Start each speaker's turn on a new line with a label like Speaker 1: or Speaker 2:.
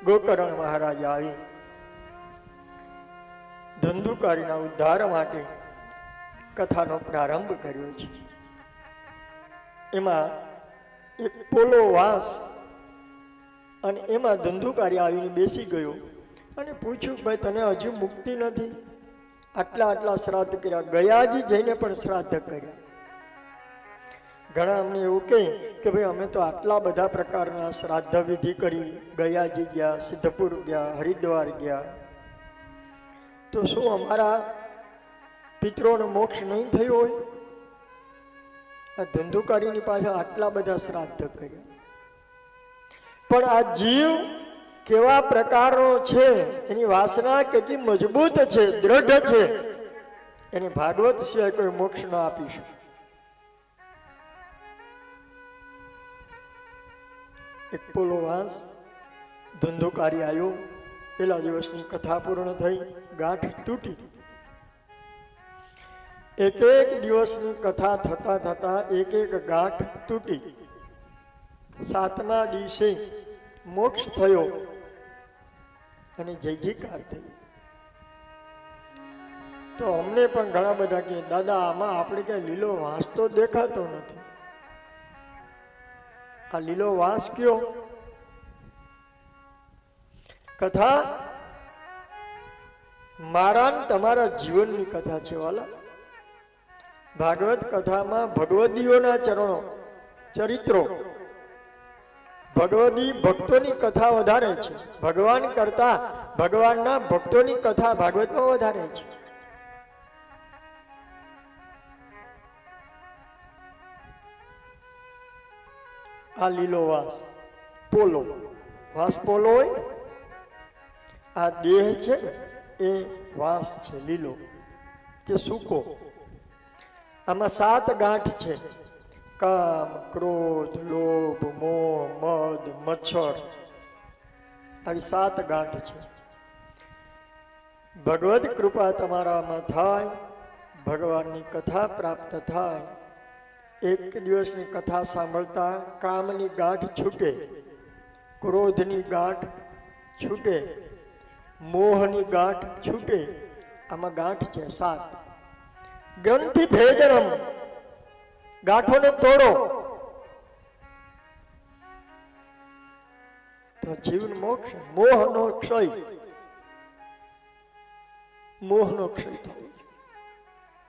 Speaker 1: ગોકર્ણ મહારાજ આવી ધંધુકારીના ઉદ્ધાર માટે કથાનો પ્રારંભ કર્યો છે. એમાં એક પોલો વાસ અને એમાં ધંધુકારી આવીને બેસી ગયો અને પૂછ્યું, ભાઈ તને હજુ મુક્તિ નથી? આટલા શ્રાદ્ધ કર્યા, ગયાજી જઈને પણ શ્રાદ્ધ કર્યા. ઘણા અમને એવું કહે કે ભાઈ અમે તો આટલા બધા પ્રકારના શ્રાદ્ધ વિધિ કરી, ગયાજી ગયા, સિદ્ધપુર ગયા, હરિદ્વાર ગયા, તો શું અમારા પિતરોનો મોક્ષ નહીં થયો હોય? આ ધંધુકારીની પાસે આટલા બધા શ્રાદ્ધ કર્યા. પણ આ જીવ કેવા પ્રકારનો છે, એની વાસના કેટલી મજબૂત છે, દ્રઢ છે, એને ભાગવત સિવાય કોઈ મોક્ષ ન આપી શકે. એક પોલો વાસ ધંધુકારી આવ્યો, પેલા દિવસની કથા પૂર્ણ થઈ, ગાંઠ તૂટી. એક દિવસની કથા થતા થતા એક ગાંઠ તૂટી. 7મા દિવસે મોક્ષ થયો અને જય જયકાર થઈ. તો અમને પણ ઘણા બધા કે દાદા આમાં આપણે કઈ લીલો વાંસ તો દેખાતો નથી. આ લીલો વાંસ કયો? કથા મારા તમારા જીવનની કથા છે વાલા. ભાગવત કથામાં ભગવદીઓના ચરણો, ચરિત્રો, ભગવદી ભક્તોની કથા વધારે છે. ભગવાન કરતા ભગવાનના ભક્તોની કથા ભાગવતમાં વધારે છે. આ લીલો વાસ પોલો, વાસ પોલો હોય, આ દેહ છે એ વાસ છે લીલો કે સૂકો. આમાં 7 ગાંઠ છે: કામ, ક્રોધ, લોભ, મોહ, મદ, મચ્છર, આવી 7 ગાંઠ છે. ભગવદ કૃપા તમારામાં થાય, ભગવાનની કથા પ્રાપ્ત થાય, એક દિવસની કથા સાંભળતા કામની ગાંઠ છૂટે, ક્રોધની ગાંઠ છૂટે, મોહની ગાંઠ છૂટે. આમાં ગાંઠ છે 7. ગ્રંથિ ભેદનમ, ગાંઠોને તોડો તો જીવન મોક્ષ. મોહનો ક્ષય, મોહનો ક્ષય થયો.